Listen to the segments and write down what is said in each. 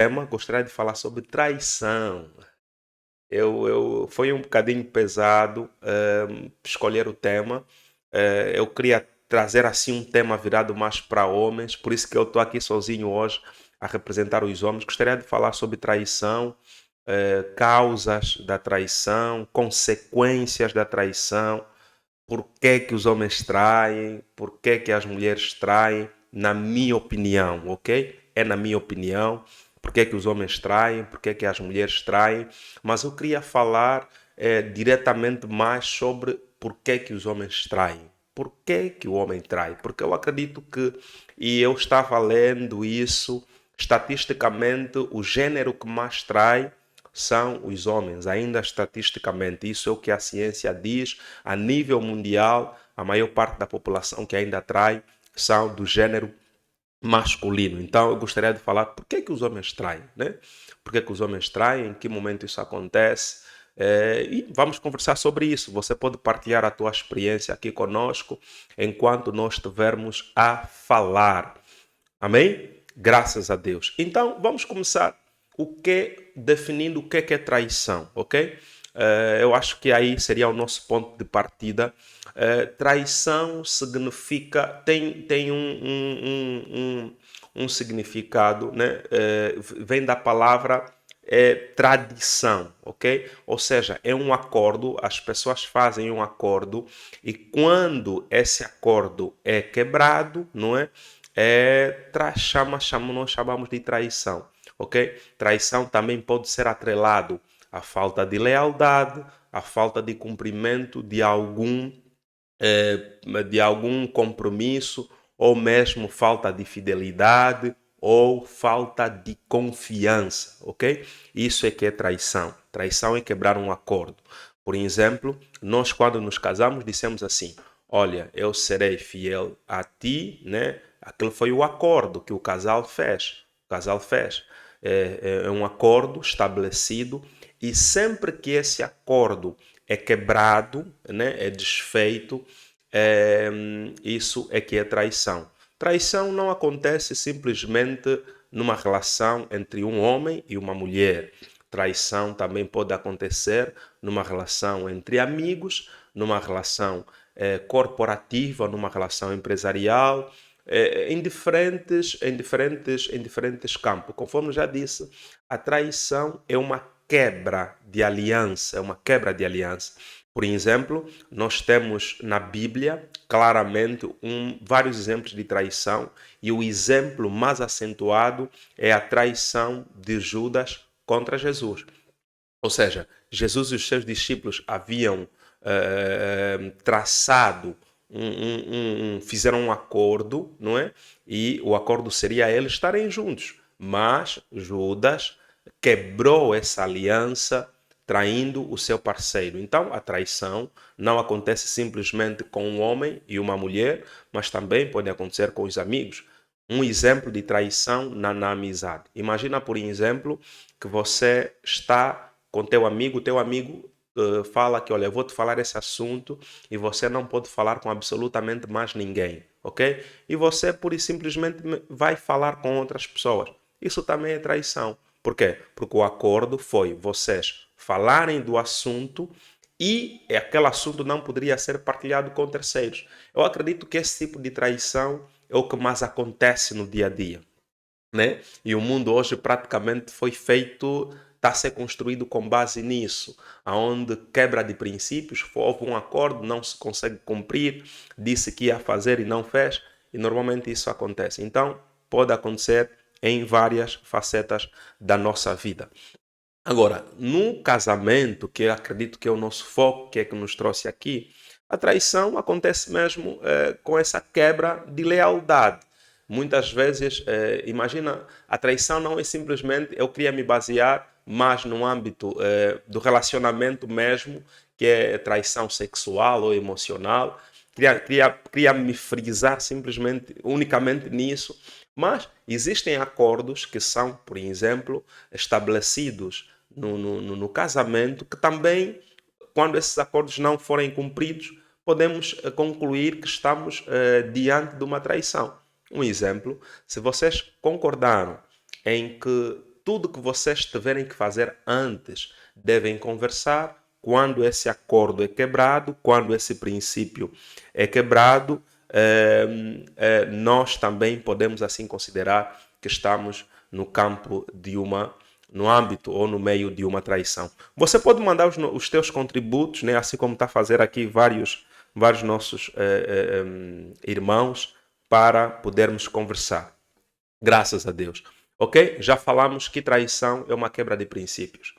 tema, gostaria de falar sobre traição. Foi um bocadinho pesado escolher o tema. Eu queria trazer assim um tema virado mais para homens, por isso que eu estou aqui sozinho hoje a representar os homens. Gostaria de falar sobre traição, causas da traição, consequências da traição, por que que os homens traem, por que que as mulheres traem, na minha opinião, ok? É na minha opinião, por que que os homens traem, por que que as mulheres traem, mas eu queria falar diretamente mais sobre por que que os homens traem. Por que que o homem trai? Porque eu acredito que, e eu estava lendo isso, estatisticamente, o gênero que mais trai são os homens, ainda estatisticamente. Isso é o que a ciência diz. A nível mundial, a maior parte da população que ainda trai são do gênero masculino. Então, eu gostaria de falar por que que os homens traem, né? Por que que os homens traem, em que momento isso acontece. E vamos conversar sobre isso. Você pode partilhar a tua experiência aqui conosco enquanto nós estivermos a falar. Amém? Graças a Deus. Então, vamos começar definindo o que é traição, ok? Eu acho que aí seria o nosso ponto de partida. Traição significa, tem um significado, né? Vem da palavra tradição, ok? Ou seja, é um acordo, as pessoas fazem um acordo e quando esse acordo é quebrado, não é? Nós chamamos de traição, ok? Traição também pode ser atrelado à falta de lealdade, à falta de cumprimento de algum compromisso, ou mesmo falta de fidelidade, ou falta de confiança, ok? Isso é que é traição. Traição é quebrar um acordo. Por exemplo, nós quando nos casamos dissemos assim: olha, eu serei fiel a ti, né? Aquele foi o acordo que o casal fez. O casal fez. É um acordo estabelecido e sempre que esse acordo é quebrado, né? É desfeito, é, isso é que é traição. Traição não acontece simplesmente numa relação entre um homem e uma mulher. Traição também pode acontecer numa relação entre amigos, numa relação corporativa, numa relação empresarial, em diferentes campos. Conforme já disse, a traição é uma quebra de aliança, é uma quebra de aliança. Por exemplo, nós temos na Bíblia claramente vários exemplos de traição e o exemplo mais acentuado é a traição de Judas contra Jesus. Ou seja, Jesus e os seus discípulos haviam traçado, fizeram um acordo, não é? E o acordo seria eles estarem juntos. Mas Judas quebrou essa aliança, traindo o seu parceiro. Então, a traição não acontece simplesmente com um homem e uma mulher, mas também pode acontecer com os amigos. Um exemplo de traição na amizade. Imagina, por exemplo, que você está com teu amigo fala que, olha, eu vou te falar esse assunto e você não pode falar com absolutamente mais ninguém, ok? E você, pura e simplesmente, vai falar com outras pessoas. Isso também é traição. Por quê? Porque o acordo foi vocês falarem do assunto e aquele assunto não poderia ser partilhado com terceiros. Eu acredito que esse tipo de traição é o que mais acontece no dia a dia, né? E o mundo hoje praticamente foi feito, está a ser construído com base nisso, aonde quebra de princípios, houve um acordo, não se consegue cumprir, disse que ia fazer e não fez, e normalmente isso acontece. Então, pode acontecer em várias facetas da nossa vida. Agora, no casamento, que eu acredito que é o nosso foco, que é que nos trouxe aqui, a traição acontece mesmo com essa quebra de lealdade. Muitas vezes, imagina, a traição não é simplesmente eu queria me basear mais no âmbito do relacionamento mesmo, que é traição sexual ou emocional. Queria me frisar simplesmente, unicamente nisso, mas existem acordos que são, por exemplo, estabelecidos no casamento, que também, quando esses acordos não forem cumpridos, podemos concluir que estamos diante de uma traição. Um exemplo, se vocês concordaram em que tudo que vocês tiverem que fazer antes, devem conversar. Quando esse acordo é quebrado, quando esse princípio é quebrado, nós também podemos assim considerar que estamos no campo de no âmbito ou no meio de uma traição. Você pode mandar os teus contributos, né? Assim como está a fazer aqui vários nossos irmãos, para podermos conversar. Graças a Deus. Ok? Já falamos que traição é uma quebra de princípios.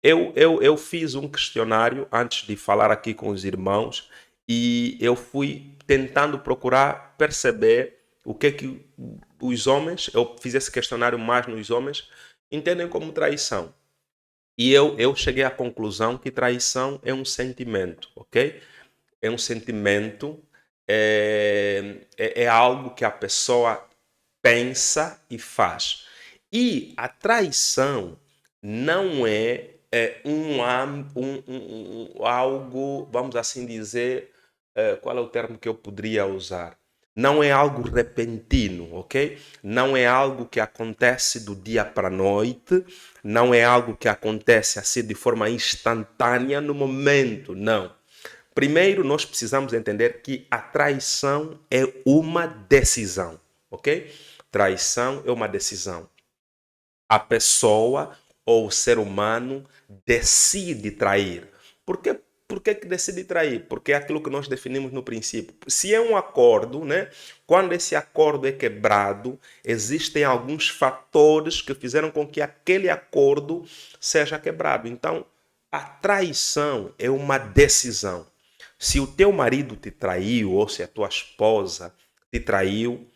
Eu fiz um questionário antes de falar aqui com os irmãos e eu fui tentando procurar perceber o que os homens, eu fiz esse questionário mais nos homens, entendem como traição. E eu cheguei à conclusão que traição é um sentimento, ok? É um sentimento, é algo que a pessoa pensa e faz. E a traição não é algo, vamos assim dizer, qual é o termo que eu poderia usar? Não é algo repentino, ok? Não é algo que acontece do dia para a noite, não é algo que acontece assim de forma instantânea no momento, não. Primeiro, nós precisamos entender que a traição é uma decisão, ok? Traição é uma decisão. A pessoa ou o ser humano decide trair. Por que decide trair? Porque é aquilo que nós definimos no princípio. Se é um acordo, né? Quando esse acordo é quebrado, existem alguns fatores que fizeram com que aquele acordo seja quebrado. Então, a traição é uma decisão. Se o teu marido te traiu ou se a tua esposa te traiu,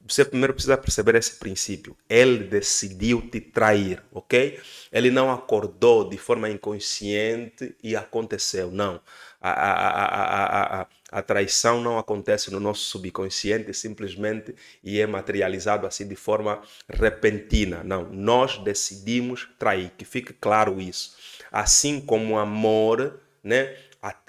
você primeiro precisa perceber esse princípio. Ele decidiu te trair, ok? Ele não acordou de forma inconsciente e aconteceu. Não. A traição não acontece no nosso subconsciente simplesmente e é materializado assim de forma repentina. Não. Nós decidimos trair. Que fique claro isso. Assim como o amor, né?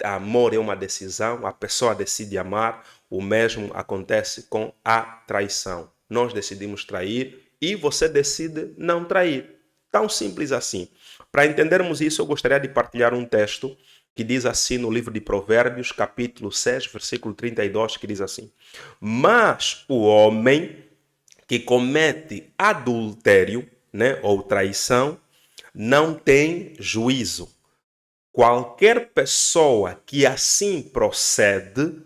Amor é uma decisão, a pessoa decide amar, o mesmo acontece com a traição. Nós decidimos trair e você decide não trair. Tão simples assim. Para entendermos isso, eu gostaria de partilhar um texto que diz assim no livro de Provérbios, capítulo 6, versículo 32, que diz assim: Mas o homem que comete adultério, né, ou traição, não tem juízo. Qualquer pessoa que assim procede,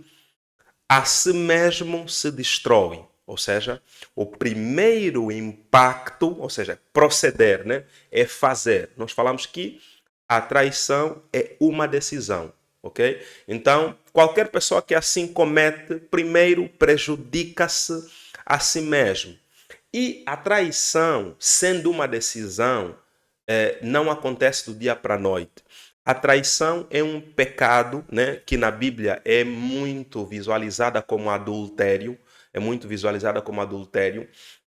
a si mesmo se destrói. Ou seja, o primeiro impacto, ou seja, proceder, né, é fazer. Nós falamos que a traição é uma decisão, ok? Então, qualquer pessoa que assim comete, primeiro prejudica-se a si mesmo. E a traição, sendo uma decisão, não acontece do dia para a noite. A traição é um pecado, né, que na Bíblia é muito visualizada como adultério,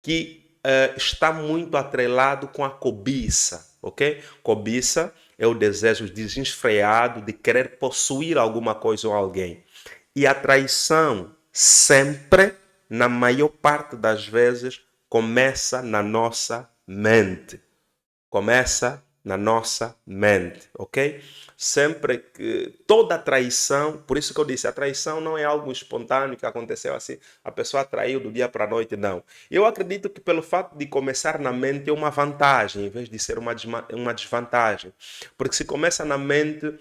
que está muito atrelado com a cobiça, ok? Cobiça é o desejo desenfreado de querer possuir alguma coisa ou alguém. E a traição sempre, na maior parte das vezes, começa na nossa mente. Começa na nossa mente, ok? Sempre que toda traição, por isso que eu disse, a traição não é algo espontâneo que aconteceu assim, a pessoa traiu do dia para a noite, não. Eu acredito que pelo fato de começar na mente é uma vantagem, em vez de ser uma desvantagem. Porque se começa na mente,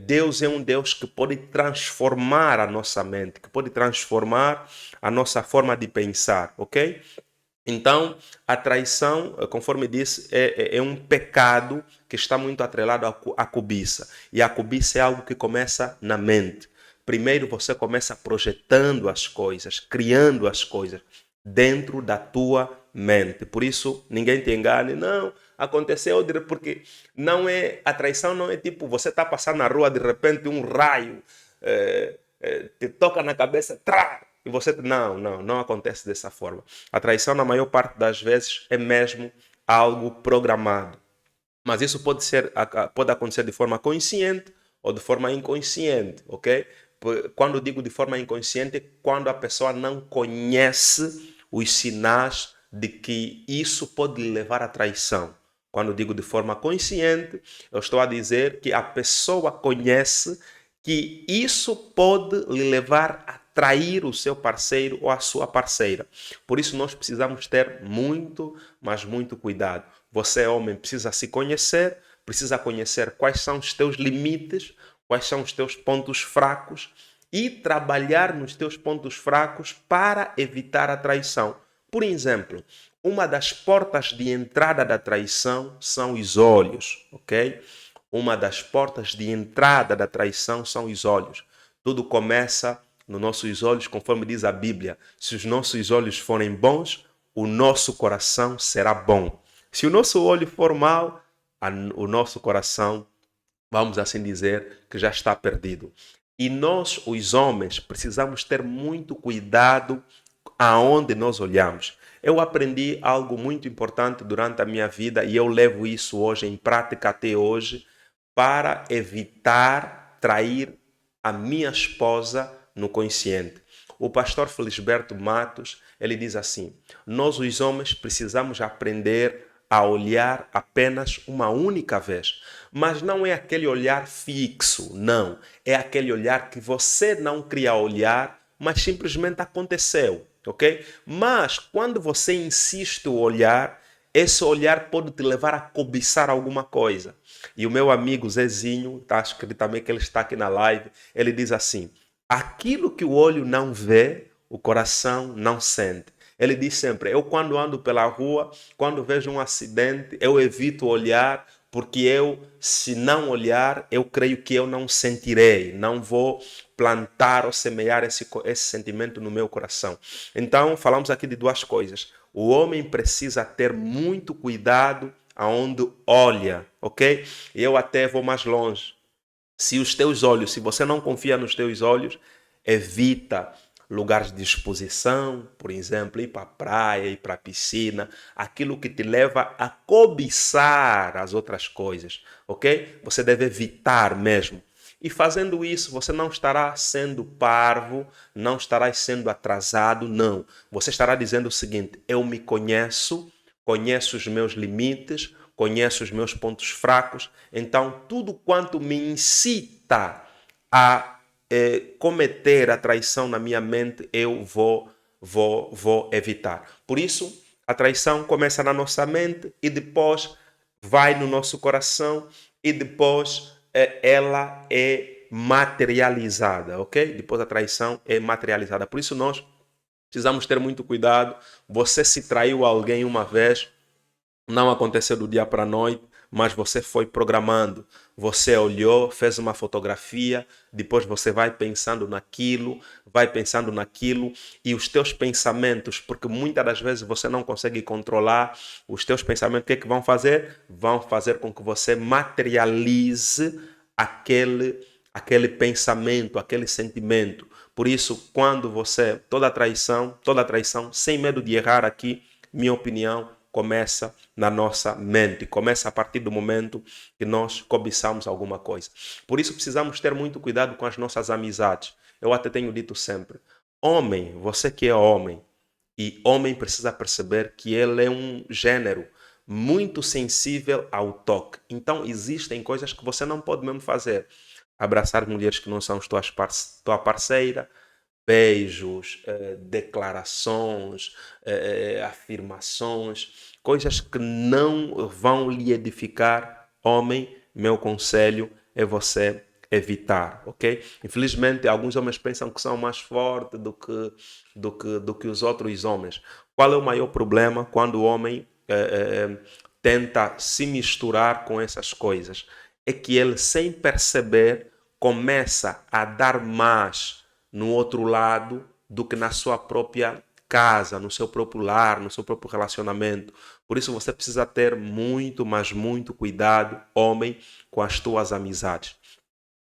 Deus é um Deus que pode transformar a nossa mente, que pode transformar a nossa forma de pensar, ok? Então, a traição, conforme disse, é um pecado que está muito atrelado à cobiça. E a cobiça é algo que começa na mente. Primeiro você começa projetando as coisas, criando as coisas dentro da tua mente. Por isso, ninguém te engane. Não, aconteceu porque não é, a traição não é tipo, você está passando na rua, de repente um raio te toca na cabeça, trá! E você, não acontece dessa forma. A traição, na maior parte das vezes, é mesmo algo programado. Mas isso pode acontecer de forma consciente ou de forma inconsciente, ok? Quando digo de forma inconsciente, quando a pessoa não conhece os sinais de que isso pode lhe levar à traição. Quando digo de forma consciente, eu estou a dizer que a pessoa conhece que isso pode lhe levar a trair o seu parceiro ou a sua parceira. Por isso nós precisamos ter muito, mas muito cuidado. Você, homem, precisa se conhecer, precisa conhecer quais são os teus limites, quais são os teus pontos fracos e trabalhar nos teus pontos fracos para evitar a traição. Por exemplo, uma das portas de entrada da traição são os olhos, ok? Uma das portas de entrada da traição são os olhos. Tudo começa nos nossos olhos, conforme diz a Bíblia. Se os nossos olhos forem bons, o nosso coração será bom. Se o nosso olho for mau, o nosso coração, vamos assim dizer, que já está perdido. E nós, os homens, precisamos ter muito cuidado aonde nós olhamos. Eu aprendi algo muito importante durante a minha vida e eu levo isso hoje em prática até hoje para evitar trair a minha esposa no consciente. O pastor Felisberto Matos, ele diz assim: nós os homens precisamos aprender a olhar apenas uma única vez. Mas não é aquele olhar fixo, não. É aquele olhar que você não queria olhar, mas simplesmente aconteceu, ok? Mas quando você insiste o olhar, esse olhar pode te levar a cobiçar alguma coisa. E o meu amigo Zezinho, acho que também que ele está aqui na live, ele diz assim: aquilo que o olho não vê, o coração não sente. Ele diz sempre: eu quando ando pela rua, quando vejo um acidente, eu evito olhar, porque eu, se não olhar, eu creio que eu não sentirei, não vou plantar ou semear esse sentimento no meu coração. Então, falamos aqui de duas coisas. O homem precisa ter muito cuidado aonde olha, ok? E eu até vou mais longe. Se os teus olhos, se você não confia nos teus olhos, evita lugares de exposição, por exemplo, ir para a praia, ir para a piscina, aquilo que te leva a cobiçar as outras coisas, ok? Você deve evitar mesmo. E fazendo isso, você não estará sendo parvo, não estará sendo atrasado, não. Você estará dizendo o seguinte: eu me conheço, conheço os meus limites, conheço os meus pontos fracos, então tudo quanto me incita a cometer a traição na minha mente, eu vou evitar. Por isso, a traição começa na nossa mente e depois vai no nosso coração e depois ela é materializada, ok? Depois a traição é materializada. Por isso nós precisamos ter muito cuidado. Você se traiu alguém uma vez, não aconteceu do dia para a noite, mas você foi programando. Você olhou, fez uma fotografia, depois você vai pensando naquilo, e os teus pensamentos, porque muitas das vezes você não consegue controlar os teus pensamentos, o que é que vão fazer? Vão fazer com que você materialize aquele pensamento, aquele sentimento. Por isso, quando você, toda traição, sem medo de errar aqui, minha opinião, começa na nossa mente, começa a partir do momento que nós cobiçamos alguma coisa. Por isso precisamos ter muito cuidado com as nossas amizades. Eu até tenho dito sempre: homem, você que é homem, e homem precisa perceber que ele é um gênero muito sensível ao toque. Então existem coisas que você não pode mesmo fazer. Abraçar mulheres que não são tua parceira, beijos, declarações, afirmações, coisas que não vão lhe edificar. Homem, meu conselho é você evitar, ok? Infelizmente, alguns homens pensam que são mais fortes do que os outros homens. Qual é o maior problema quando o homem tenta se misturar com essas coisas? É que ele, sem perceber, começa a dar mais no outro lado do que na sua própria casa, no seu próprio lar, no seu próprio relacionamento. Por isso você precisa ter muito, mas muito cuidado, homem, com as tuas amizades.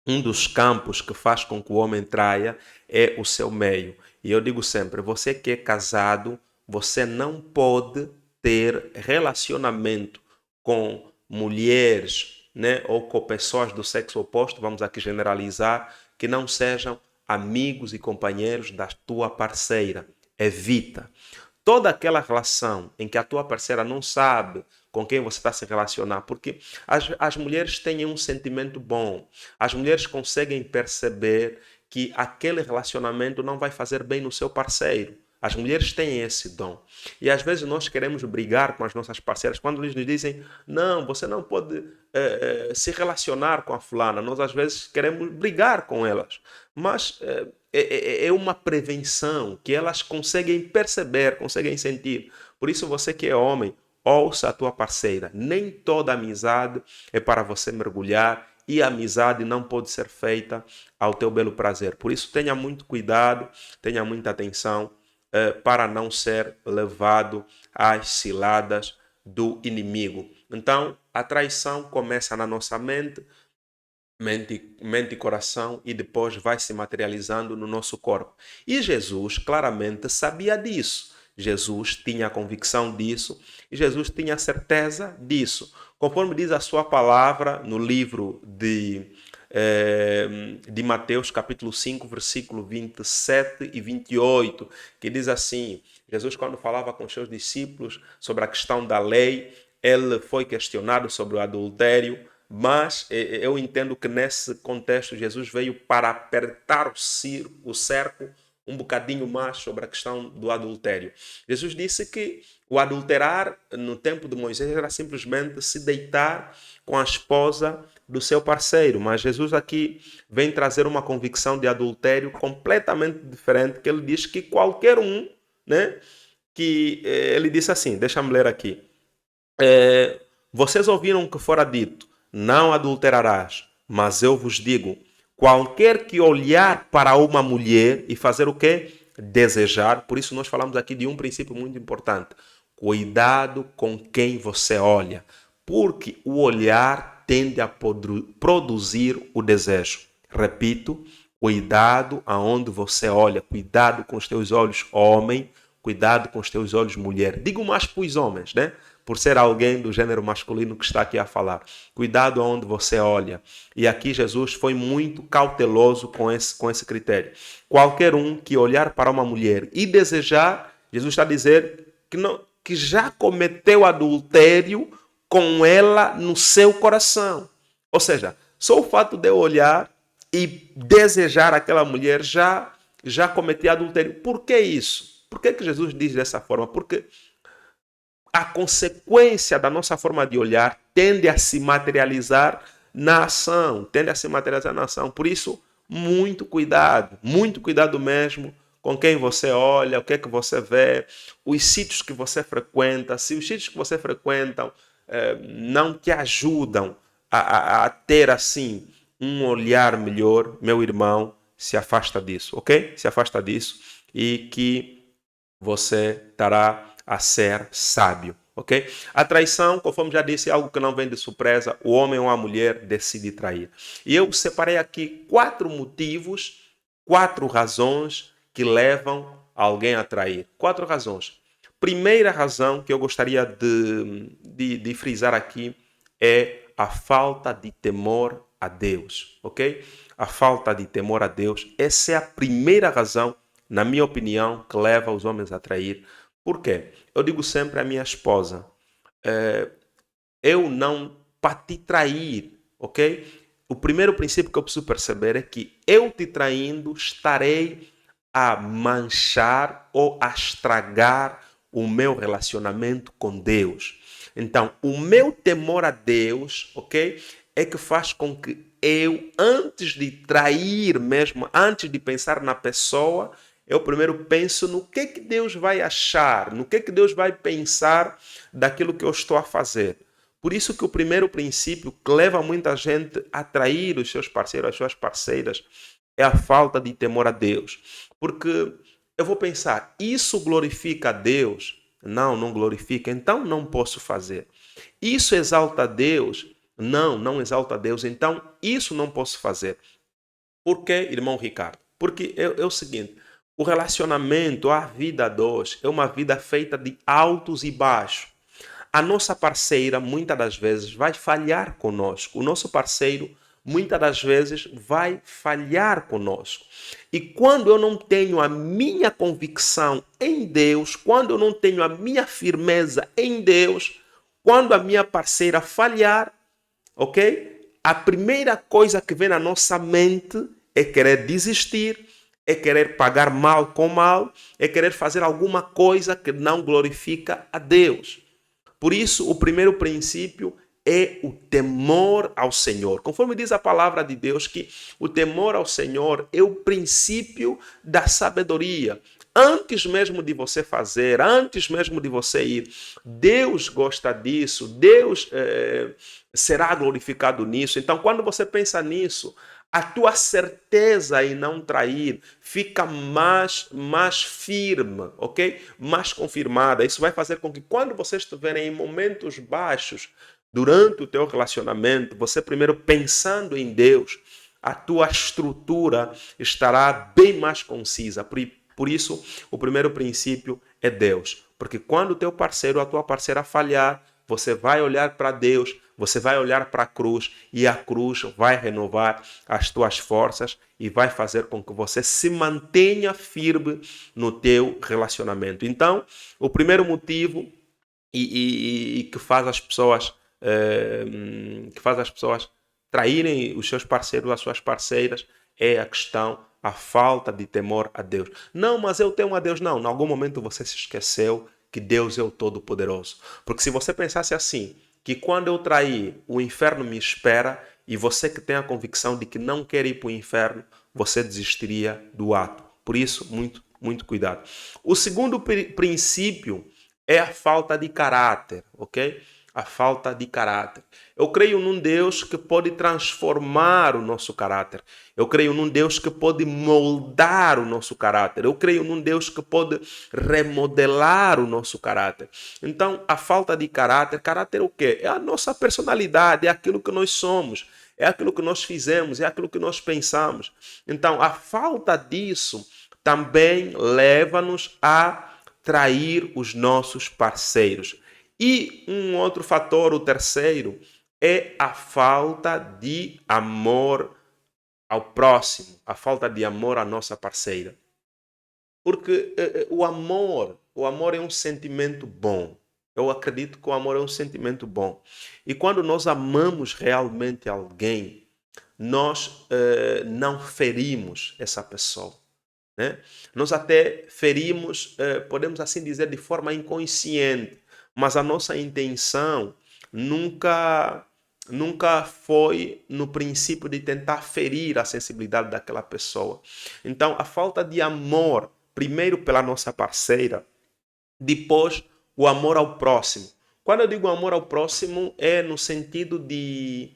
Um dos campos que faz com que o homem traia é o seu meio. E eu digo sempre: você que é casado, você não pode ter relacionamento com mulheres, né, ou com pessoas do sexo oposto, vamos aqui generalizar, que não sejam amigos e companheiros da tua parceira. Evita. toda aquela relação em que a tua parceira não sabe com quem você está se relacionar, porque as mulheres têm um sentimento bom, as mulheres conseguem perceber que aquele relacionamento não vai fazer bem no seu parceiro. As mulheres têm esse dom. E às vezes nós queremos brigar com as nossas parceiras quando eles nos dizem: não, você não pode se relacionar com a fulana. Nós às vezes queremos brigar com elas. Mas é uma prevenção que elas conseguem perceber, conseguem sentir. Por isso você que é homem, ouça a tua parceira. Nem toda amizade é para você mergulhar e a amizade não pode ser feita ao teu belo prazer. Por isso tenha muito cuidado, tenha muita atenção para não ser levado às ciladas do inimigo. Então, a traição começa na nossa mente e coração e depois vai se materializando no nosso corpo. E Jesus claramente sabia disso. Jesus tinha a convicção disso e Jesus tinha a certeza disso. Conforme diz a sua palavra no livro de Mateus capítulo 5, versículo 27 e 28, que diz assim: Jesus, quando falava com os seus discípulos sobre a questão da lei, ele foi questionado sobre o adultério, mas eu entendo que nesse contexto Jesus veio para apertar o cerco um bocadinho mais sobre a questão do adultério. Jesus disse que o adulterar no tempo de Moisés era simplesmente se deitar com a esposa do seu parceiro, mas Jesus aqui vem trazer uma convicção de adultério completamente diferente, que ele diz que qualquer um, né, que ele disse assim, deixa-me ler aqui, vocês ouviram que fora dito, não adulterarás, mas eu vos digo, qualquer que olhar para uma mulher e fazer o quê? Desejar. Por isso nós falamos aqui de um princípio muito importante. Cuidado com quem você olha, porque o olhar tende a produzir o desejo. Repito, cuidado aonde você olha, cuidado com os teus olhos, homem, cuidado com os teus olhos, mulher. Digo mais para os homens, né? Por ser alguém do gênero masculino que está aqui a falar. Cuidado aonde você olha. E aqui Jesus foi muito cauteloso com esse critério. Qualquer um que olhar para uma mulher e desejar, Jesus está a dizer que já cometeu adultério com ela no seu coração. Ou seja, só o fato de eu olhar e desejar aquela mulher já cometi adultério. Por que isso? Por que Jesus diz dessa forma? Porque a consequência da nossa forma de olhar tende a se materializar na ação, Por isso, muito cuidado mesmo com quem você olha, o que é que você vê, os sítios que você frequenta. Se os sítios que você frequenta não te ajudam a ter assim um olhar melhor, meu irmão, se afasta disso, ok? Se afasta disso e que você estará a ser sábio, ok? A traição, conforme já disse, é algo que não vem de surpresa. O homem ou a mulher decide trair. E eu separei aqui 4 motivos, 4 razões que levam alguém a trair. 4 razões. Primeira razão que eu gostaria de frisar aqui é a falta de temor a Deus, ok? A falta de temor a Deus. Essa é a primeira razão, na minha opinião, que leva os homens a trair. Por quê? Eu digo sempre à minha esposa, eu não para te trair, ok? O primeiro princípio que eu preciso perceber é que eu te traindo estarei a manchar ou a estragar o meu relacionamento com Deus. Então, o meu temor a Deus, ok? É que faz com que eu, antes de trair mesmo, antes de pensar na pessoa, eu primeiro penso no que Deus vai achar, no que Deus vai pensar daquilo que eu estou a fazer. Por isso que o primeiro princípio que leva muita gente a trair os seus parceiros, as suas parceiras, é a falta de temor a Deus. Porque eu vou pensar, isso glorifica a Deus? Não, não glorifica, então não posso fazer. Isso exalta a Deus? Não, não exalta a Deus, então isso não posso fazer. Por quê, irmão Ricardo? Porque é o seguinte, o relacionamento, a vida a dois, é uma vida feita de altos e baixos. A nossa parceira, muitas das vezes, vai falhar conosco. O nosso parceiro, muitas das vezes vai falhar conosco. E quando eu não tenho a minha convicção em Deus, quando eu não tenho a minha firmeza em Deus, quando a minha parceira falhar, ok? A primeira coisa que vem na nossa mente é querer desistir, é querer pagar mal com mal, é querer fazer alguma coisa que não glorifica a Deus. Por isso, o primeiro princípio é o temor ao Senhor. Conforme diz a palavra de Deus, que o temor ao Senhor é o princípio da sabedoria. Antes mesmo de você fazer, antes mesmo de você ir, Deus gosta disso, Deus será glorificado nisso. Então, quando você pensa nisso, a tua certeza em não trair fica mais firme, ok? Mais confirmada. Isso vai fazer com que quando vocês estiverem em momentos baixos, durante o teu relacionamento, você primeiro pensando em Deus, a tua estrutura estará bem mais concisa. Por isso, o primeiro princípio é Deus. Porque quando o teu parceiro ou a tua parceira falhar, você vai olhar para Deus, você vai olhar para a cruz e a cruz vai renovar as tuas forças e vai fazer com que você se mantenha firme no teu relacionamento. Então, o primeiro motivo e que faz as pessoas traírem os seus parceiros, as suas parceiras, é a questão, a falta de temor a Deus. Não, mas eu tenho a Deus. Não, em algum momento você se esqueceu que Deus é o Todo-Poderoso. Porque se você pensasse assim, que quando eu trair, o inferno me espera, e você que tem a convicção de que não quer ir para o inferno, você desistiria do ato. Por isso, muito cuidado. O segundo princípio é a falta de caráter, ok? A falta de caráter. Eu creio num Deus que pode transformar o nosso caráter. Eu creio num Deus que pode moldar o nosso caráter. Eu creio num Deus que pode remodelar o nosso caráter. Então, a falta de caráter, caráter é o quê? É a nossa personalidade, é aquilo que nós somos, é aquilo que nós fizemos, é aquilo que nós pensamos. Então, a falta disso também leva-nos a trair os nossos parceiros. E um outro fator, o terceiro, é a falta de amor ao próximo, a falta de amor à nossa parceira. Porque o amor é um sentimento bom. Eu acredito que o amor é um sentimento bom. E quando nós amamos realmente alguém, nós não ferimos essa pessoa. Né? Nós até ferimos, podemos assim dizer, de forma inconsciente, mas a nossa intenção nunca foi no princípio de tentar ferir a sensibilidade daquela pessoa. Então, a falta de amor, primeiro pela nossa parceira, depois o amor ao próximo. Quando eu digo amor ao próximo, é no sentido de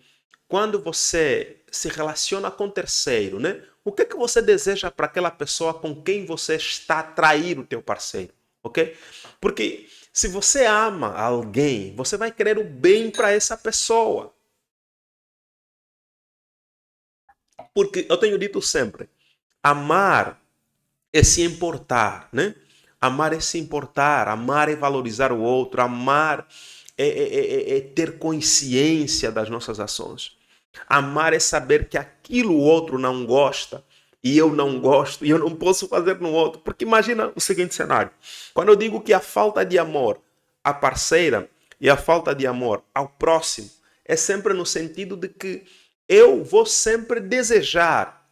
quando você se relaciona com terceiro, né? O que é que você deseja para aquela pessoa com quem você está a trair o teu parceiro, ok? Porque se você ama alguém, você vai querer o bem para essa pessoa. Porque eu tenho dito sempre, amar é se importar, né? Amar é se importar, amar é valorizar o outro, amar é ter consciência das nossas ações. Amar é saber que aquilo o outro não gosta e eu não gosto e eu não posso fazer no outro. Porque imagina o seguinte cenário. Quando eu digo que a falta de amor à parceira e a falta de amor ao próximo é sempre no sentido de que eu vou sempre desejar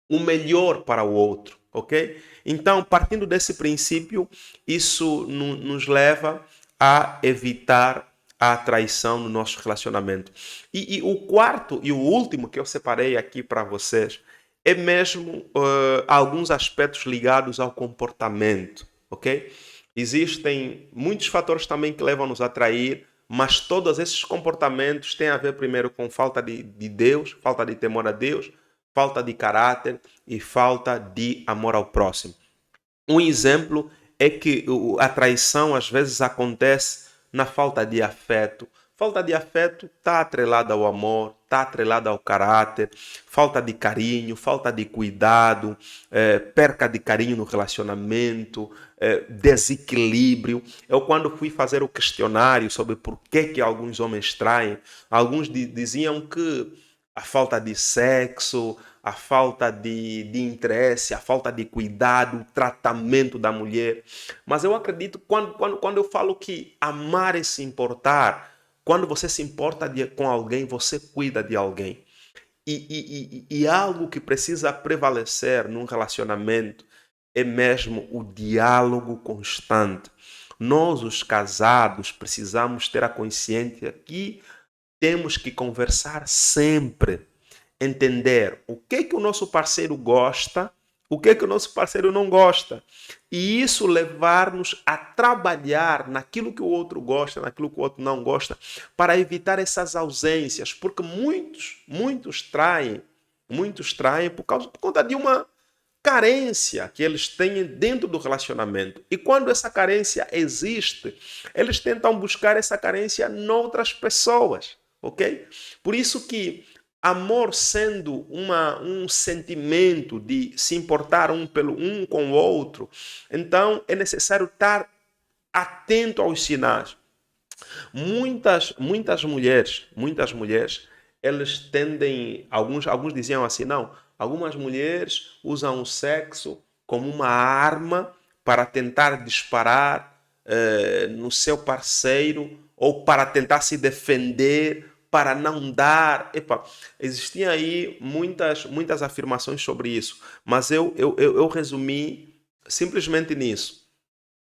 o melhor para o outro, ok? Então, partindo desse princípio, isso nos leva a evitar a traição no nosso relacionamento. E o quarto e o último que eu separei aqui para vocês é mesmo alguns aspectos ligados ao comportamento, ok? Existem muitos fatores também que levam-nos a trair, mas todos esses comportamentos têm a ver primeiro com falta de Deus, falta de temor a Deus, falta de caráter e falta de amor ao próximo. Um exemplo é que a traição às vezes acontece na falta de afeto. Falta de afeto está atrelada ao amor, está atrelada ao caráter, falta de carinho, falta de cuidado, perca de carinho no relacionamento, desequilíbrio. Eu quando fui fazer o questionário sobre por que alguns homens traem, alguns diziam que a falta de sexo, a falta de interesse, a falta de cuidado, o tratamento da mulher. Mas eu acredito, quando eu falo que amar é se importar, quando você se importa com alguém, você cuida de alguém. E algo que precisa prevalecer num relacionamento é mesmo o diálogo constante. Nós, os casados, precisamos ter a consciência que temos que conversar sempre, entender o que o nosso parceiro gosta, o que o nosso parceiro não gosta. E isso levar-nos a trabalhar naquilo que o outro gosta, naquilo que o outro não gosta, para evitar essas ausências, porque muitos traem por conta de uma carência que eles têm dentro do relacionamento. E quando essa carência existe, eles tentam buscar essa carência noutras pessoas, ok? Por isso que amor sendo um sentimento de se importar um com o outro, então é necessário estar atento aos sinais. Muitas mulheres, elas tendem, alguns diziam assim, não, algumas mulheres usam o sexo como uma arma para tentar disparar no seu parceiro ou para tentar se defender, para não dar. Epa, existiam aí muitas afirmações sobre isso, mas eu resumi simplesmente nisso.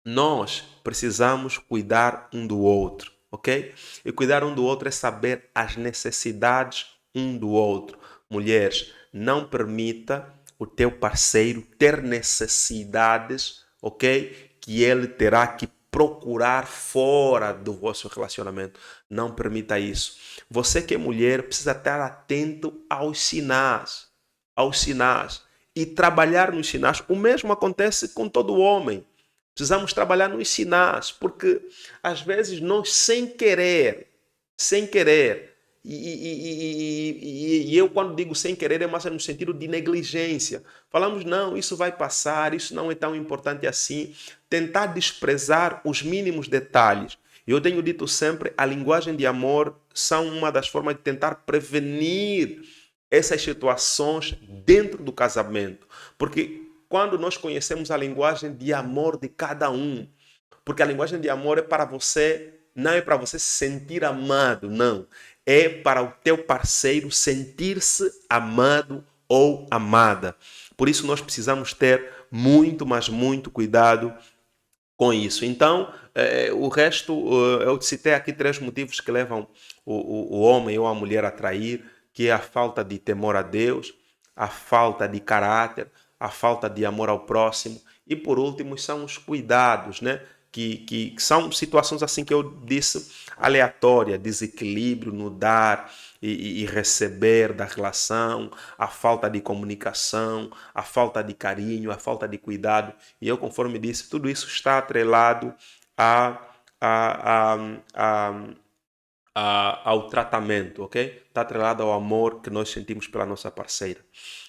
Nós precisamos cuidar um do outro, ok? E cuidar um do outro é saber as necessidades um do outro. Mulheres, não permita o teu parceiro ter necessidades, ok? Que ele terá que procurar fora do vosso relacionamento. Não permita isso. Você que é mulher precisa estar atento aos sinais e trabalhar nos sinais. O mesmo acontece com todo homem. Precisamos trabalhar nos sinais, porque às vezes nós sem querer, e eu quando digo sem querer é mais no sentido de negligência. Falamos, não, isso vai passar, isso não é tão importante assim. Tentar desprezar os mínimos detalhes. Eu tenho dito sempre, a linguagem de amor são uma das formas de tentar prevenir essas situações dentro do casamento. Porque quando nós conhecemos a linguagem de amor de cada um, porque a linguagem de amor é para você, não é para você se sentir amado, não. É para o teu parceiro sentir-se amado ou amada. Por isso nós precisamos ter muito, mas muito cuidado com isso. Então, o resto, eu citei aqui 3 motivos que levam o homem ou a mulher a trair, que é a falta de temor a Deus, a falta de caráter, a falta de amor ao próximo e, por último, são os cuidados, né? Que são situações assim que eu disse aleatória, desequilíbrio no dar e receber da relação, a falta de comunicação, a falta de carinho, a falta de cuidado. E eu, conforme disse, tudo isso está atrelado a, a, a, ao tratamento, ok? Está atrelado ao amor que nós sentimos pela nossa parceira,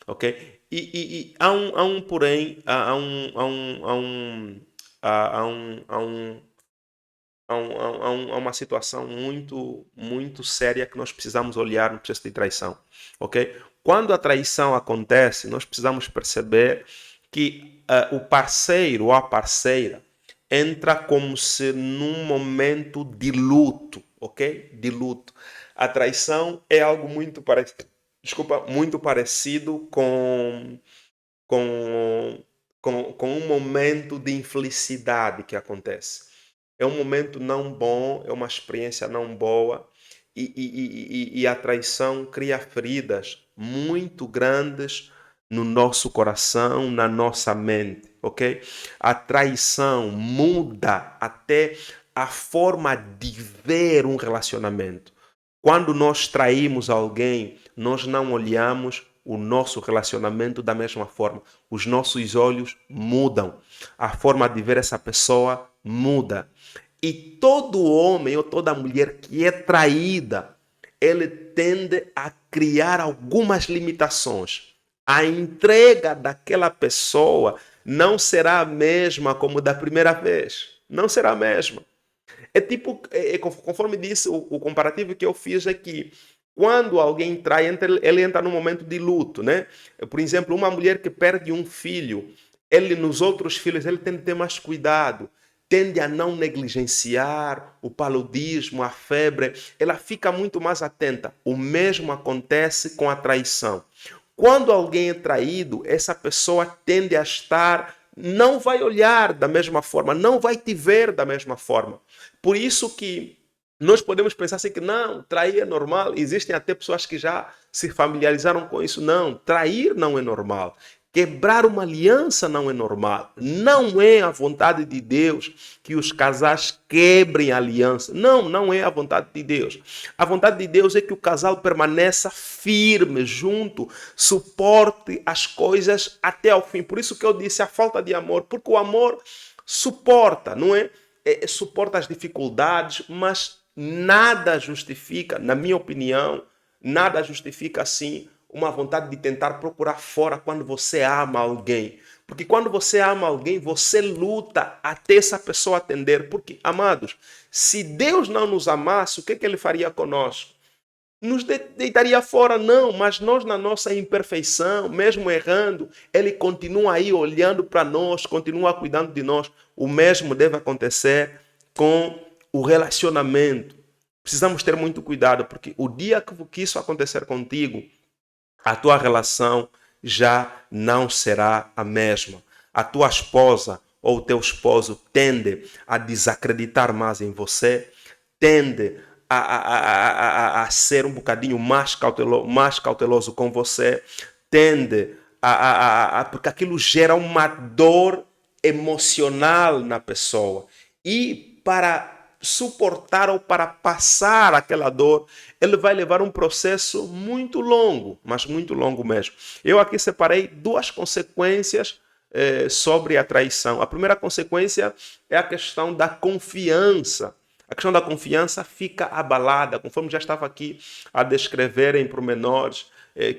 ok? E há um porém, há uma situação muito séria que nós precisamos olhar no processo de traição, ok? Quando a traição acontece, nós precisamos perceber que o parceiro ou a parceira entra como se num momento de luto, ok? De luto. A traição é algo muito parecido com, com um momento de infelicidade que acontece. É um momento não bom, é uma experiência não boa e a traição cria feridas muito grandes no nosso coração, na nossa mente, ok? A traição muda até a forma de ver um relacionamento. Quando nós traímos alguém, nós não olhamos o nosso relacionamento da mesma forma. Os nossos olhos mudam. A forma de ver essa pessoa muda. E todo homem ou toda mulher que é traída, ele tende a criar algumas limitações. A entrega daquela pessoa não será a mesma como da primeira vez. Não será a mesma. É tipo, conforme disse, o comparativo que eu fiz aqui. Quando alguém trai, ele entra num momento de luto, né? Por exemplo, uma mulher que perde um filho, ele nos outros filhos, ele tem que ter mais cuidado, tende a não negligenciar o paludismo, a febre, ela fica muito mais atenta. O mesmo acontece com a traição. Quando alguém é traído, essa pessoa tende a estar, não vai olhar da mesma forma, não vai te ver da mesma forma. Por isso que nós podemos pensar assim que não, trair é normal. Existem até pessoas que já se familiarizaram com isso. Não, trair não é normal. Quebrar uma aliança não é normal. Não é a vontade de Deus que os casais quebrem a aliança. Não, não é a vontade de Deus. A vontade de Deus é que o casal permaneça firme, junto, suporte as coisas até ao fim. Por isso que eu disse a falta de amor, porque o amor suporta, não é? Suporta as dificuldades, mas nada justifica, na minha opinião, nada justifica assim uma vontade de tentar procurar fora quando você ama alguém. Porque quando você ama alguém, você luta até essa pessoa atender. Porque, amados, se Deus não nos amasse, o que ele faria conosco? Nos deitaria fora, não, mas nós, na nossa imperfeição, mesmo errando, Ele continua aí olhando para nós, continua cuidando de nós. O mesmo deve acontecer com o relacionamento. Precisamos ter muito cuidado, porque o dia que isso acontecer contigo, a tua relação já não será a mesma. A tua esposa ou o teu esposo tende a desacreditar mais em você, tende a ser um bocadinho mais cauteloso com você, tende porque aquilo gera uma dor emocional na pessoa. E para suportar ou para passar aquela dor, ele vai levar um processo muito longo, mas muito longo mesmo. Eu aqui separei duas consequências sobre a traição. A primeira consequência é a questão da confiança. A questão da confiança fica abalada, conforme já estava aqui a descrever em pormenores,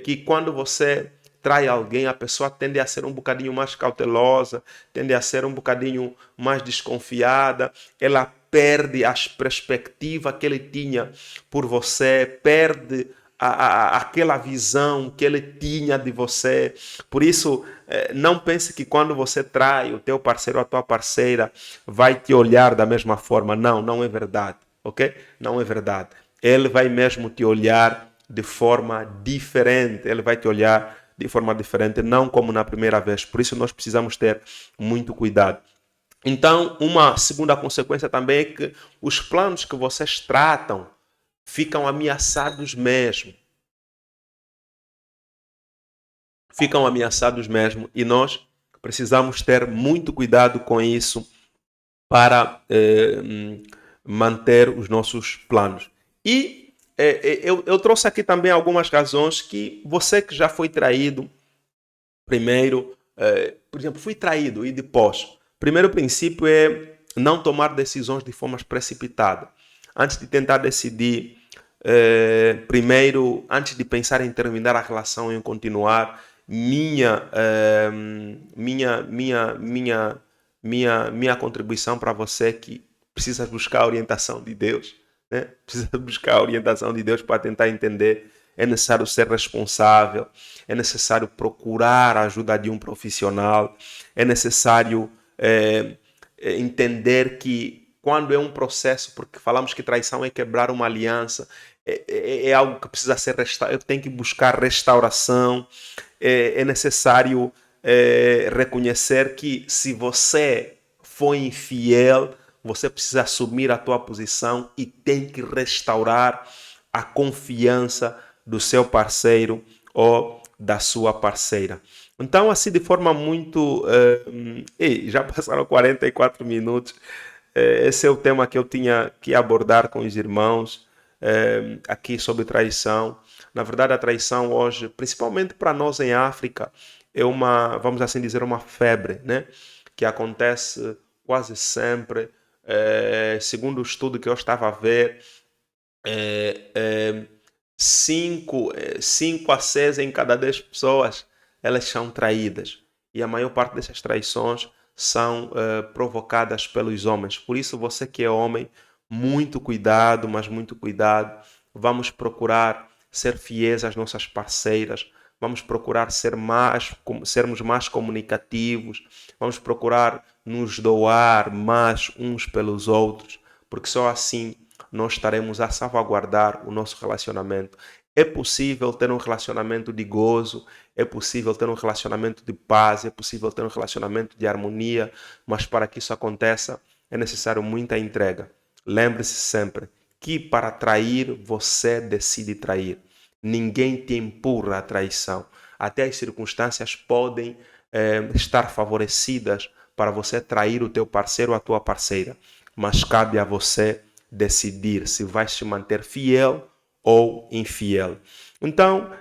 que quando você trai alguém, a pessoa tende a ser um bocadinho mais cautelosa, tende a ser um bocadinho mais desconfiada, ela perde as perspectivas que ele tinha por você, perde aquela visão que ele tinha de você. Por isso, não pense que quando você trai o teu parceiro ou a tua parceira vai te olhar da mesma forma. Não, não é verdade, ok? Não é verdade. Ele vai mesmo te olhar de forma diferente. Ele vai te olhar de forma diferente, não como na primeira vez. Por isso nós precisamos ter muito cuidado. Então, uma segunda consequência também é que os planos que vocês tratam ficam ameaçados mesmo. Ficam ameaçados mesmo. E nós precisamos ter muito cuidado com isso para manter os nossos planos. E eu trouxe aqui também algumas razões que você que já foi traído, primeiro, por exemplo, fui traído e depois. Primeiro princípio é não tomar decisões de forma precipitada. Antes de tentar decidir, primeiro, antes de pensar em terminar a relação, em continuar, minha contribuição para você que precisa buscar a orientação de Deus, né? Precisa buscar a orientação de Deus para tentar entender. É necessário ser responsável, é necessário procurar a ajuda de um profissional, é necessário entender que quando é um processo, porque falamos que traição é quebrar uma aliança, é algo que precisa ser restaurado, tem que buscar restauração, é necessário reconhecer que se você foi infiel, você precisa assumir a tua posição e tem que restaurar a confiança do seu parceiro ou da sua parceira. Então, assim, de forma muito... já passaram 44 minutos. Esse é o tema que eu tinha que abordar com os irmãos aqui sobre traição. Na verdade, a traição hoje, principalmente para nós em África, é uma, vamos assim dizer, uma febre, né? Que acontece quase sempre. Segundo o estudo que eu estava a ver, 5 a 6 em cada 10 pessoas elas são traídas. E a maior parte dessas traições são provocadas pelos homens. Por isso, você que é homem, muito cuidado, mas muito cuidado. Vamos procurar ser fiéis às nossas parceiras, vamos procurar sermos mais comunicativos, vamos procurar nos doar mais uns pelos outros, porque só assim nós estaremos a salvaguardar o nosso relacionamento. É possível ter um relacionamento de gozo, é possível ter um relacionamento de paz, é possível ter um relacionamento de harmonia, mas para que isso aconteça é necessário muita entrega. Lembre-se sempre que para trair você decide trair. Ninguém te empurra à traição. Até as circunstâncias podem estar favorecidas para você trair o teu parceiro ou a tua parceira, mas cabe a você decidir se vai se manter fiel ou infiel. Então,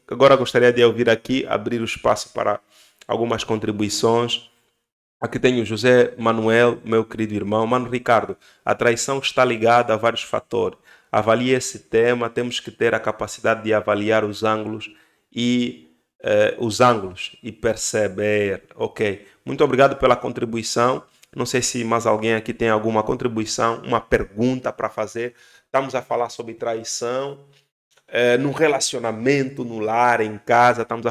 agora gostaria de ouvir aqui, abrir o espaço para algumas contribuições. Aqui tenho José Manuel, meu querido irmão. Mano Ricardo, a traição está ligada a vários fatores. Avalie esse tema, temos que ter a capacidade de avaliar os ângulos e perceber. Ok. Muito obrigado pela contribuição. Não sei se mais alguém aqui tem alguma contribuição, uma pergunta para fazer. Estamos a falar sobre traição no relacionamento, no lar, em casa. Estamos a